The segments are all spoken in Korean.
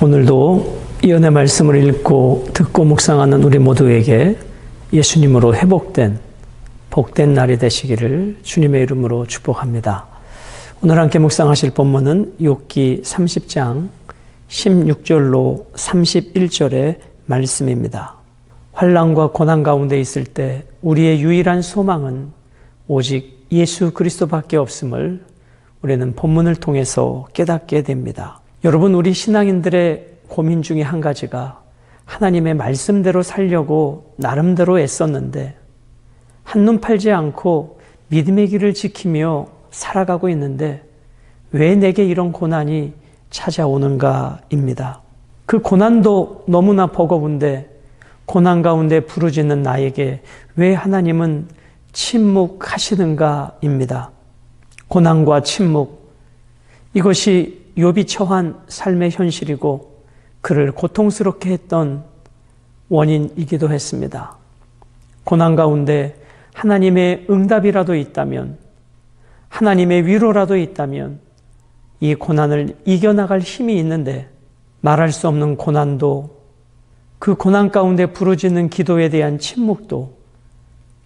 오늘도 이 은혜 말씀을 읽고 듣고 묵상하는 우리 모두에게 예수님으로 회복된 복된 날이 되시기를 주님의 이름으로 축복합니다. 오늘 함께 묵상하실 본문은 욥기 30장 16절로 31절의 말씀입니다. 환난과 고난 가운데 있을 때 우리의 유일한 소망은 오직 예수 그리스도밖에 없음을 우리는 본문을 통해서 깨닫게 됩니다. 여러분, 우리 신앙인들의 고민 중에 한 가지가 하나님의 말씀대로 살려고 나름대로 애썼는데 한눈 팔지 않고 믿음의 길을 지키며 살아가고 있는데 왜 내게 이런 고난이 찾아오는가입니다. 그 고난도 너무나 버거운데 고난 가운데 부르짖는 나에게 왜 하나님은 침묵하시는가입니다. 고난과 침묵, 이것이 욥이 처한 삶의 현실이고 그를 고통스럽게 했던 원인이기도 했습니다. 고난 가운데 하나님의 응답이라도 있다면, 하나님의 위로라도 있다면 이 고난을 이겨나갈 힘이 있는데 말할 수 없는 고난도, 그 고난 가운데 부르짖는 기도에 대한 침묵도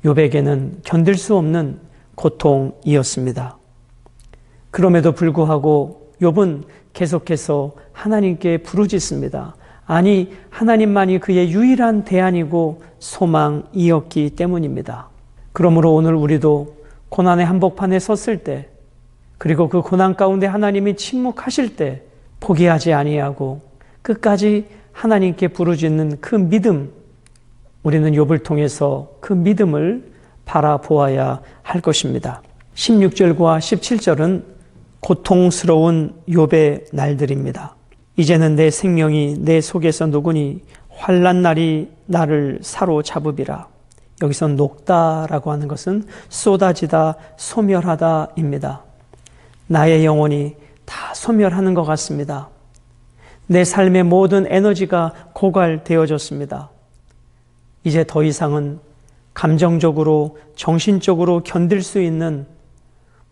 욥에게는 견딜 수 없는 고통이었습니다. 그럼에도 불구하고 욥은 계속해서 하나님께 부르짖습니다. 아니, 하나님만이 그의 유일한 대안이고 소망이었기 때문입니다. 그러므로 오늘 우리도 고난의 한복판에 섰을 때, 그리고 그 고난 가운데 하나님이 침묵하실 때 포기하지 아니하고 끝까지 하나님께 부르짖는 그 믿음, 우리는 욥을 통해서 그 믿음을 바라보아야 할 것입니다. 16절과 17절은 고통스러운 욥의 날들입니다. 이제는 내 생명이 내 속에서 녹으니 환난 날이 나를 사로잡으리라. 여기서 녹다라고 하는 것은 쏟아지다, 소멸하다입니다. 나의 영혼이 다 소멸하는 것 같습니다. 내 삶의 모든 에너지가 고갈되어졌습니다. 이제 더 이상은 감정적으로, 정신적으로 견딜 수 있는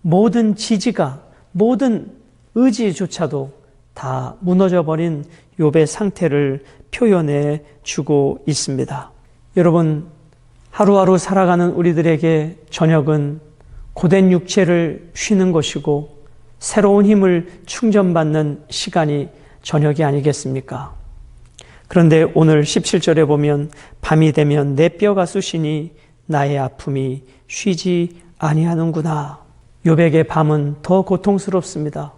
모든 지지가, 모든 의지조차도 다 무너져버린 욥의 상태를 표현해 주고 있습니다. 여러분, 하루하루 살아가는 우리들에게 저녁은 고된 육체를 쉬는 것이고 새로운 힘을 충전받는 시간이 저녁이 아니겠습니까? 그런데 오늘 17절에 보면 밤이 되면 내 뼈가 쑤시니 나의 아픔이 쉬지 아니하는구나. 욥에게 밤은 더 고통스럽습니다.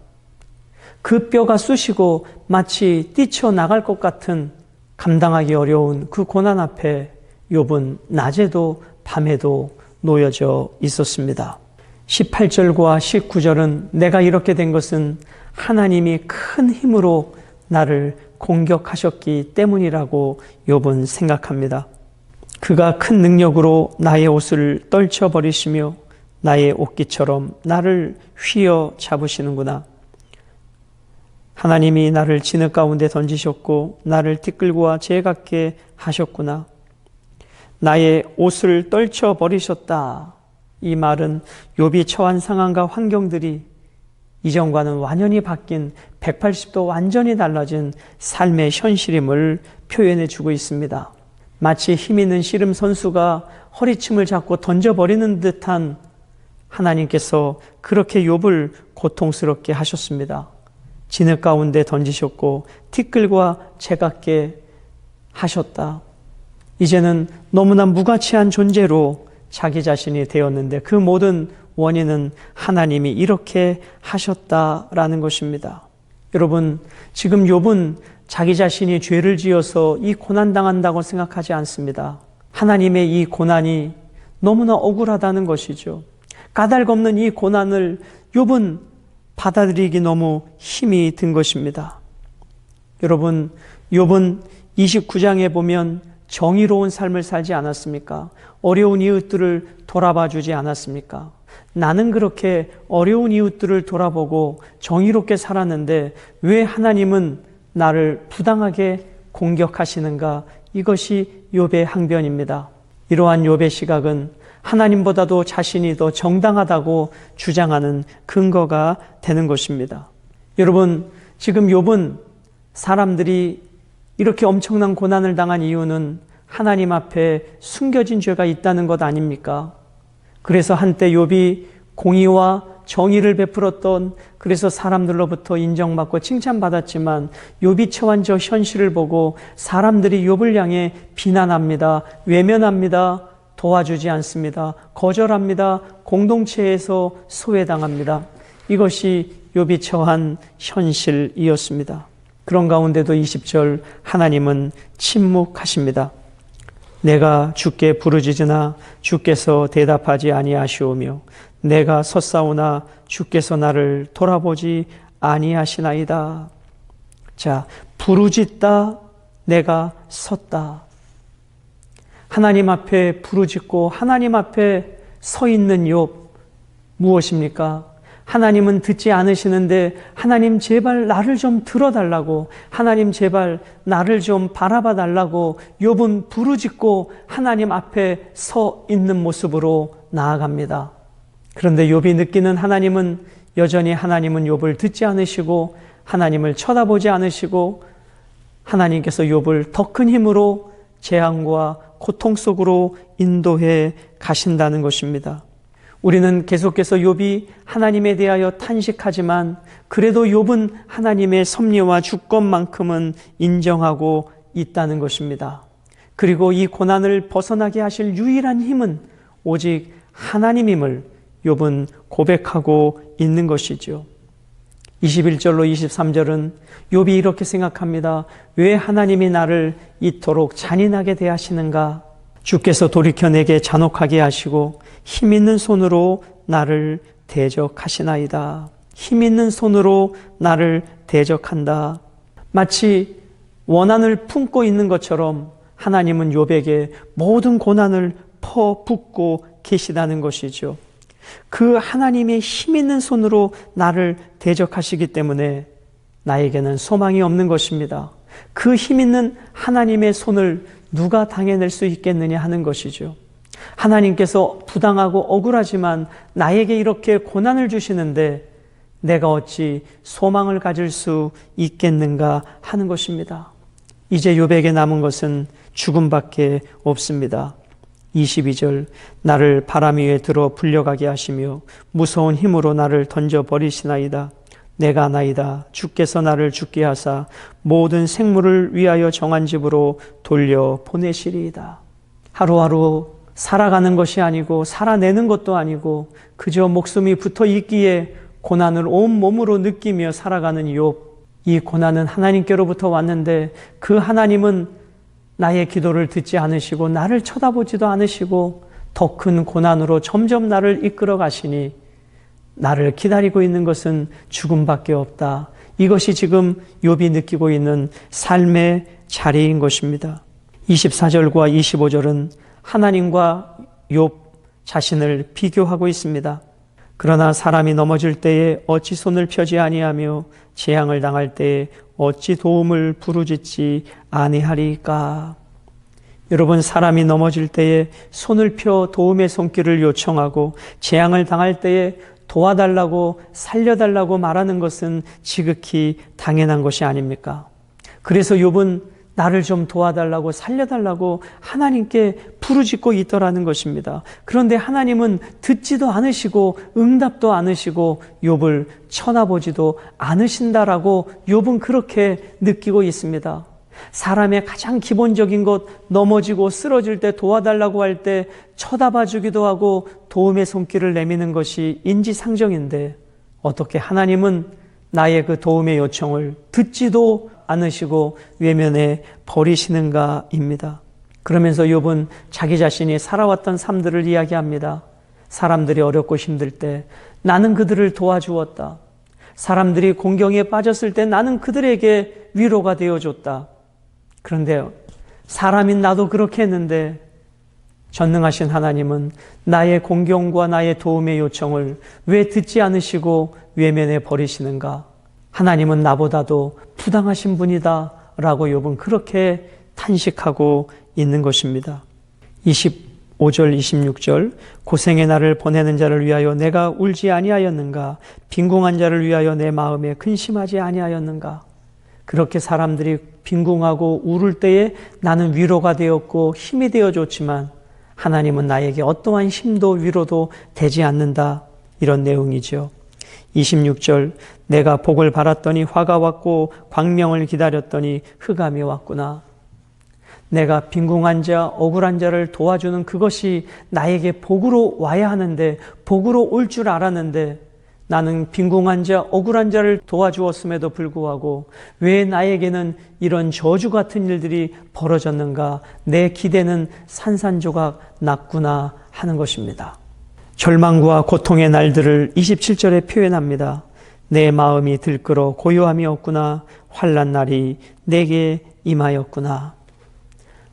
그 뼈가 쑤시고 마치 뛰쳐나갈 것 같은 감당하기 어려운 그 고난 앞에 욥은 낮에도 밤에도 놓여져 있었습니다. 18절과 19절은 내가 이렇게 된 것은 하나님이 큰 힘으로 나를 공격하셨기 때문이라고 욥은 생각합니다. 그가 큰 능력으로 나의 옷을 떨쳐버리시며 나의 옷깃처럼 나를 휘어 잡으시는구나. 하나님이 나를 진흙 가운데 던지셨고 나를 티끌과 재 같게 하셨구나. 나의 옷을 떨쳐버리셨다. 이 말은 욥이 처한 상황과 환경들이 이전과는 완전히 바뀐 180도 완전히 달라진 삶의 현실임을 표현해 주고 있습니다. 마치 힘있는 씨름 선수가 허리춤을 잡고 던져버리는 듯한 하나님께서 그렇게 욥을 고통스럽게 하셨습니다. 진흙 가운데 던지셨고 티끌과 재 같게 하셨다. 이제는 너무나 무가치한 존재로 자기 자신이 되었는데 그 모든 원인은 하나님이 이렇게 하셨다라는 것입니다. 여러분, 지금 욥은 자기 자신이 죄를 지어서 이 고난당한다고 생각하지 않습니다. 하나님의 이 고난이 너무나 억울하다는 것이죠. 까닭없는 이 고난을 욥은 받아들이기 너무 힘이 든 것입니다. 여러분, 욥은 29장에 보면 정의로운 삶을 살지 않았습니까? 어려운 이웃들을 돌아봐 주지 않았습니까? 나는 그렇게 어려운 이웃들을 돌아보고 정의롭게 살았는데 왜 하나님은 나를 부당하게 공격하시는가? 이것이 욥의 항변입니다. 이러한 욥의 시각은 하나님보다도 자신이 더 정당하다고 주장하는 근거가 되는 것입니다. 여러분, 지금 욥은 사람들이 이렇게 엄청난 고난을 당한 이유는 하나님 앞에 숨겨진 죄가 있다는 것 아닙니까? 그래서 한때 욥이 공의와 정의를 베풀었던, 그래서 사람들로부터 인정받고 칭찬받았지만 욥이 처한 저 현실을 보고 사람들이 욥을 향해 비난합니다. 외면합니다. 도와주지 않습니다. 거절합니다. 공동체에서 소외당합니다. 이것이 욥이 처한 현실이었습니다. 그런 가운데도 20절 하나님은 침묵하십니다. 내가 주께 부르짖으나 주께서 대답하지 아니하시오며 내가 섰사오나 주께서 나를 돌아보지 아니하시나이다. 자, 부르짖다, 내가 섰다. 하나님 앞에 부르짖고 하나님 앞에 서 있는 욥, 무엇입니까? 하나님은 듣지 않으시는데 하나님 제발 나를 좀 들어달라고, 하나님 제발 나를 좀 바라봐 달라고 욥은 부르짖고 하나님 앞에 서 있는 모습으로 나아갑니다. 그런데 욥이 느끼는 하나님은 여전히 하나님은 욥을 듣지 않으시고 하나님을 쳐다보지 않으시고 하나님께서 욥을 더 큰 힘으로 재앙과 고통 속으로 인도해 가신다는 것입니다. 우리는 계속해서 욥이 하나님에 대하여 탄식하지만 그래도 욥은 하나님의 섭리와 주권만큼은 인정하고 있다는 것입니다. 그리고 이 고난을 벗어나게 하실 유일한 힘은 오직 하나님임을 욥은 고백하고 있는 것이죠. 21절로 23절은 욥이 이렇게 생각합니다. 왜 하나님이 나를 이토록 잔인하게 대하시는가? 주께서 돌이켜 내게 잔혹하게 하시고 힘 있는 손으로 나를 대적하시나이다. 힘 있는 손으로 나를 대적한다. 마치 원한을 품고 있는 것처럼 하나님은 욥에게 모든 고난을 퍼붓고 계시다는 것이죠. 그 하나님의 힘 있는 손으로 나를 대적하시기 때문에 나에게는 소망이 없는 것입니다. 그 힘 있는 하나님의 손을 누가 당해낼 수 있겠느냐 하는 것이죠. 하나님께서 부당하고 억울하지만 나에게 이렇게 고난을 주시는데 내가 어찌 소망을 가질 수 있겠는가 하는 것입니다. 이제 욥에게 남은 것은 죽음밖에 없습니다. 22절 나를 바람 위에 들어 불려가게 하시며 무서운 힘으로 나를 던져버리시나이다. 내가 나이다. 주께서 나를 죽게 하사 모든 생물을 위하여 정한 집으로 돌려보내시리이다. 하루하루 살아가는 것이 아니고 살아내는 것도 아니고 그저 목숨이 붙어 있기에 고난을 온몸으로 느끼며 살아가는 욥. 이 고난은 하나님께로부터 왔는데 그 하나님은 나의 기도를 듣지 않으시고 나를 쳐다보지도 않으시고 더 큰 고난으로 점점 나를 이끌어 가시니 나를 기다리고 있는 것은 죽음밖에 없다. 이것이 지금 욥이 느끼고 있는 삶의 자리인 것입니다. 24절과 25절은 하나님과 욥 자신을 비교하고 있습니다. 그러나 사람이 넘어질 때에 어찌 손을 펴지 아니하며 재앙을 당할 때에 어찌 도움을 부르짖지 아니하리까. 여러분, 사람이 넘어질 때에 손을 펴 도움의 손길을 요청하고 재앙을 당할 때에 도와달라고 살려달라고 말하는 것은 지극히 당연한 것이 아닙니까? 그래서 욥은 나를 좀 도와달라고 살려달라고 하나님께 부르짖고 있더라는 것입니다. 그런데 하나님은 듣지도 않으시고 응답도 않으시고 욥을 쳐다보지도 않으신다라고 욥은 그렇게 느끼고 있습니다. 사람의 가장 기본적인 것, 넘어지고 쓰러질 때 도와달라고 할 때 쳐다봐 주기도 하고 도움의 손길을 내미는 것이 인지상정인데 어떻게 하나님은 나의 그 도움의 요청을 듣지도 않으시고 외면해 버리시는가입니다. 그러면서 욥은 자기 자신이 살아왔던 삶들을 이야기합니다. 사람들이 어렵고 힘들 때 나는 그들을 도와주었다. 사람들이 공경에 빠졌을 때 나는 그들에게 위로가 되어줬다. 그런데 사람인 나도 그렇게 했는데 전능하신 하나님은 나의 공경과 나의 도움의 요청을 왜 듣지 않으시고 외면해 버리시는가? 하나님은 나보다도 부당하신 분이다 라고 욥은 그렇게 탄식하고 있는 것입니다. 25절 26절 고생의 나를 보내는 자를 위하여 내가 울지 아니하였는가? 빈궁한 자를 위하여 내 마음에 근심하지 아니하였는가? 그렇게 사람들이 빈궁하고 울을 때에 나는 위로가 되었고 힘이 되어줬지만 하나님은 나에게 어떠한 힘도 위로도 되지 않는다. 이런 내용이죠. 26절, 내가 복을 바랐더니 화가 왔고 광명을 기다렸더니 흑암이 왔구나. 내가 빈궁한 자, 억울한 자를 도와주는 그것이 나에게 복으로 와야 하는데, 복으로 올 줄 알았는데, 나는 빈궁한 자, 억울한 자를 도와주었음에도 불구하고 왜 나에게는 이런 저주 같은 일들이 벌어졌는가? 내 기대는 산산조각 났구나 하는 것입니다. 절망과 고통의 날들을 27절에 표현합니다. 내 마음이 들끓어 고요함이 없구나. 환난 날이 내게 임하였구나.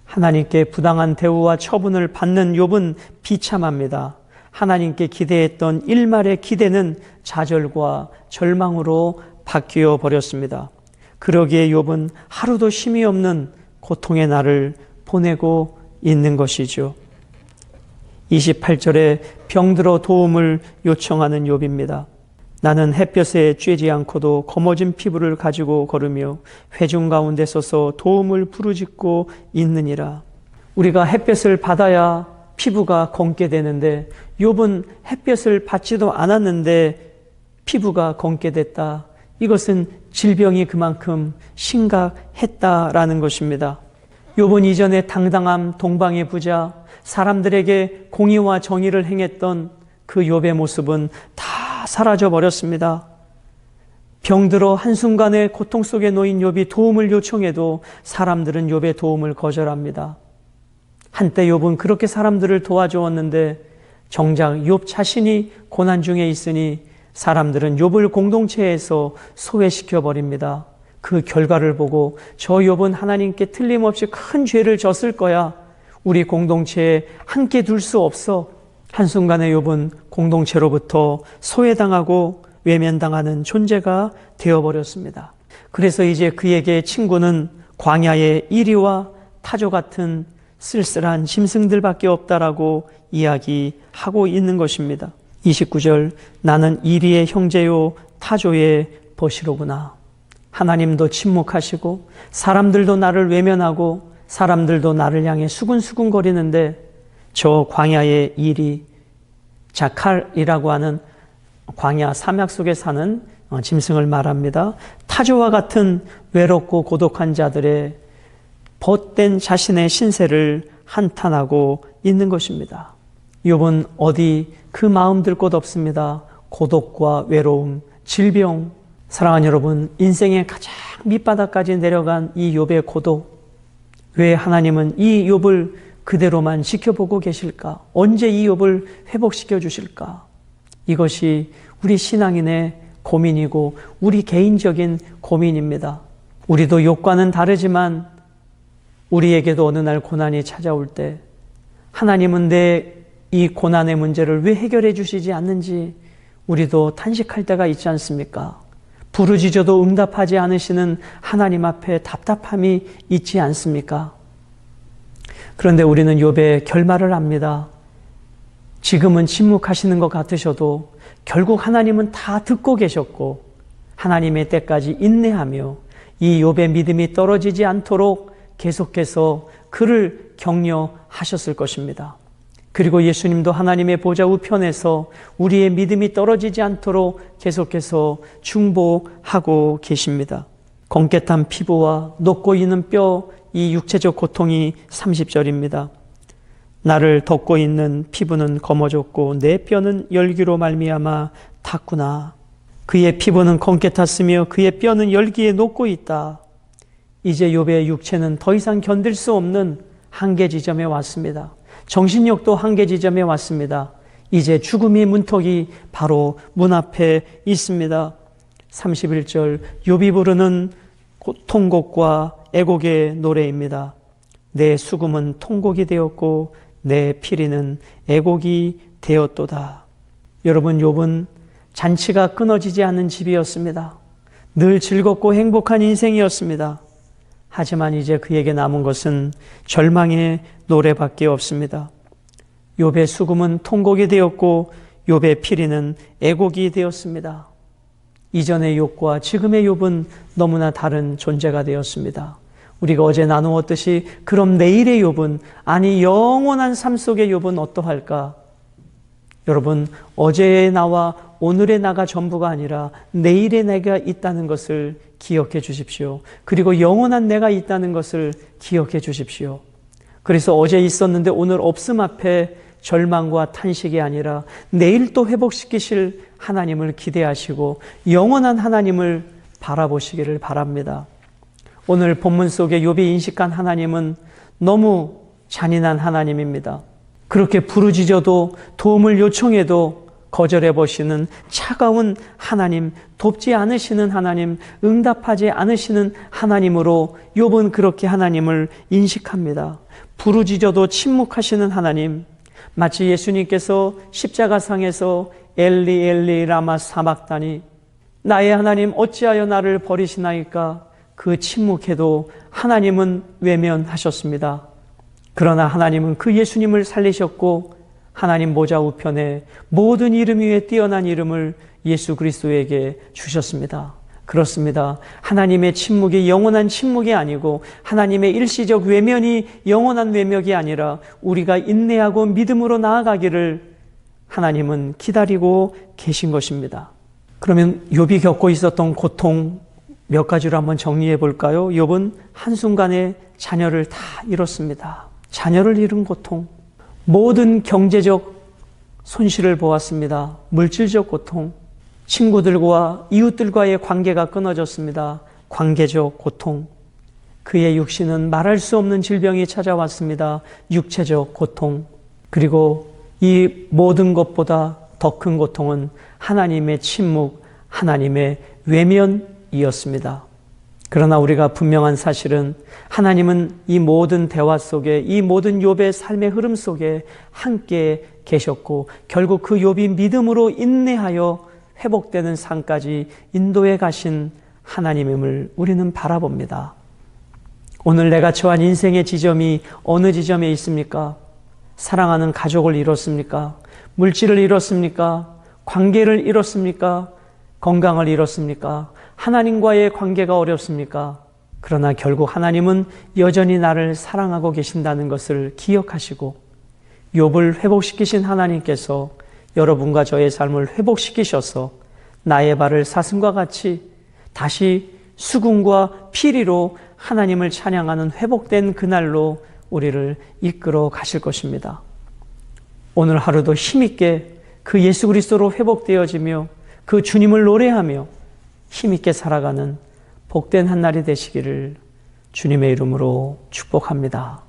하나님께 부당한 대우와 처분을 받는 욥은 비참합니다. 하나님께 기대했던 일말의 기대는 좌절과 절망으로 바뀌어 버렸습니다. 그러기에 욥은 하루도 쉼이 없는 고통의 날을 보내고 있는 것이죠. 28절에 병들어 도움을 요청하는 욥입니다. 나는 햇볕에 쬐지 않고도 검어진 피부를 가지고 걸으며 회중 가운데 서서 도움을 부르짖고 있느니라. 우리가 햇볕을 받아야 피부가 검게 되는데 욥은 햇볕을 받지도 않았는데 피부가 검게 됐다. 이것은 질병이 그만큼 심각했다라는 것입니다. 욥은 이전에 당당한 동방의 부자, 사람들에게 공의와 정의를 행했던 그 욥의 모습은 다 사라져 버렸습니다. 병들어 한순간에 고통 속에 놓인 욥이 도움을 요청해도 사람들은 욥의 도움을 거절합니다. 한때 욥은 그렇게 사람들을 도와주었는데 정작 욥 자신이 고난 중에 있으니 사람들은 욥을 공동체에서 소외시켜 버립니다. 그 결과를 보고 저 욥은 하나님께 틀림없이 큰 죄를 졌을 거야. 우리 공동체에 함께 둘 수 없어. 한순간에 욥은 공동체로부터 소외당하고 외면당하는 존재가 되어버렸습니다. 그래서 이제 그에게 친구는 광야의 이리와 타조 같은 쓸쓸한 짐승들밖에 없다라고 이야기하고 있는 것입니다. 29절, 나는 이리의 형제요 타조의 벗이로구나. 하나님도 침묵하시고 사람들도 나를 외면하고 사람들도 나를 향해 수군수군거리는데 저 광야의 이리, 자칼이라고 하는 광야 사막 속에 사는 짐승을 말합니다. 타조와 같은 외롭고 고독한 자들의 벗된 자신의 신세를 한탄하고 있는 것입니다. 욥은 어디 그 마음 들 곳 없습니다. 고독과 외로움, 질병. 사랑하는 여러분, 인생의 가장 밑바닥까지 내려간 이 욥의 고독. 왜 하나님은 이 욥을 그대로만 지켜보고 계실까? 언제 이 욥을 회복시켜 주실까? 이것이 우리 신앙인의 고민이고 우리 개인적인 고민입니다. 우리도 욥과는 다르지만 우리에게도 어느 날 고난이 찾아올 때 하나님은 내 이 고난의 문제를 왜 해결해 주시지 않는지 우리도 탄식할 때가 있지 않습니까? 부르짖어도 응답하지 않으시는 하나님 앞에 답답함이 있지 않습니까? 그런데 우리는 욥의 결말을 압니다. 지금은 침묵하시는 것 같으셔도 결국 하나님은 다 듣고 계셨고 하나님의 때까지 인내하며 이 욥의 믿음이 떨어지지 않도록 계속해서 그를 격려하셨을 것입니다. 그리고 예수님도 하나님의 보좌 우편에서 우리의 믿음이 떨어지지 않도록 계속해서 중보하고 계십니다. 검게 탄 피부와 녹고 있는 뼈, 이 육체적 고통이 30절입니다. 나를 덮고 있는 피부는 검어졌고 내 뼈는 열기로 말미암아 탔구나. 그의 피부는 검게 탔으며 그의 뼈는 열기에 녹고 있다. 이제 욥의 육체는 더 이상 견딜 수 없는 한계 지점에 왔습니다. 정신력도 한계 지점에 왔습니다. 이제 죽음의 문턱이 바로 문 앞에 있습니다. 31절, 욥이 부르는 통곡과 애곡의 노래입니다. 내 수금은 통곡이 되었고 내 피리는 애곡이 되었도다. 여러분, 욥은 잔치가 끊어지지 않는 집이었습니다. 늘 즐겁고 행복한 인생이었습니다. 하지만 이제 그에게 남은 것은 절망의 노래밖에 없습니다. 욥의 수금은 통곡이 되었고 욥의 피리는 애곡이 되었습니다. 이전의 욥과 지금의 욥은 너무나 다른 존재가 되었습니다. 우리가 어제 나누었듯이 그럼 내일의 욥은, 아니 영원한 삶 속의 욥은 어떠할까? 여러분, 어제의 나와 오늘의 나가 전부가 아니라 내일의 내가 있다는 것을 기억해 주십시오. 그리고 영원한 내가 있다는 것을 기억해 주십시오. 그래서 어제 있었는데 오늘 없음 앞에 절망과 탄식이 아니라 내일 또 회복시키실 하나님을 기대하시고 영원한 하나님을 바라보시기를 바랍니다. 오늘 본문 속에 욥이 인식한 하나님은 너무 잔인한 하나님입니다. 그렇게 부르짖어도 도움을 요청해도 거절해 보시는 차가운 하나님, 돕지 않으시는 하나님, 응답하지 않으시는 하나님으로 욥은 그렇게 하나님을 인식합니다. 부르짖어도 침묵하시는 하나님, 마치 예수님께서 십자가상에서 엘리 엘리 라마 사박다니, 나의 하나님 어찌하여 나를 버리시나이까, 그 침묵해도 하나님은 외면하셨습니다. 그러나 하나님은 그 예수님을 살리셨고 하나님 보좌 우편에 모든 이름 위에 뛰어난 이름을 예수 그리스도에게 주셨습니다. 그렇습니다. 하나님의 침묵이 영원한 침묵이 아니고 하나님의 일시적 외면이 영원한 외면이 아니라 우리가 인내하고 믿음으로 나아가기를 하나님은 기다리고 계신 것입니다. 그러면 욥이 겪고 있었던 고통 몇 가지로 한번 정리해 볼까요? 욥은 한순간에 자녀를 다 잃었습니다. 자녀를 잃은 고통, 모든 경제적 손실을 보았습니다. 물질적 고통, 친구들과 이웃들과의 관계가 끊어졌습니다. 관계적 고통, 그의 육신은 말할 수 없는 질병이 찾아왔습니다. 육체적 고통, 그리고 이 모든 것보다 더 큰 고통은 하나님의 침묵, 하나님의 외면이었습니다. 그러나 우리가 분명한 사실은 하나님은 이 모든 대화 속에, 이 모든 욥의 삶의 흐름 속에 함께 계셨고 결국 그 욥이 믿음으로 인내하여 회복되는 삶까지 인도해 가신 하나님임을 우리는 바라봅니다. 오늘 내가 처한 인생의 지점이 어느 지점에 있습니까? 사랑하는 가족을 잃었습니까? 물질을 잃었습니까? 관계를 잃었습니까? 건강을 잃었습니까? 하나님과의 관계가 어렵습니까? 그러나 결국 하나님은 여전히 나를 사랑하고 계신다는 것을 기억하시고 욥을 회복시키신 하나님께서 여러분과 저의 삶을 회복시키셔서 나의 발을 사슴과 같이 다시 수군과 피리로 하나님을 찬양하는 회복된 그날로 우리를 이끌어 가실 것입니다. 오늘 하루도 힘있게 그 예수 그리스도로 회복되어지며 그 주님을 노래하며 힘있게 살아가는 복된 한 날이 되시기를 주님의 이름으로 축복합니다.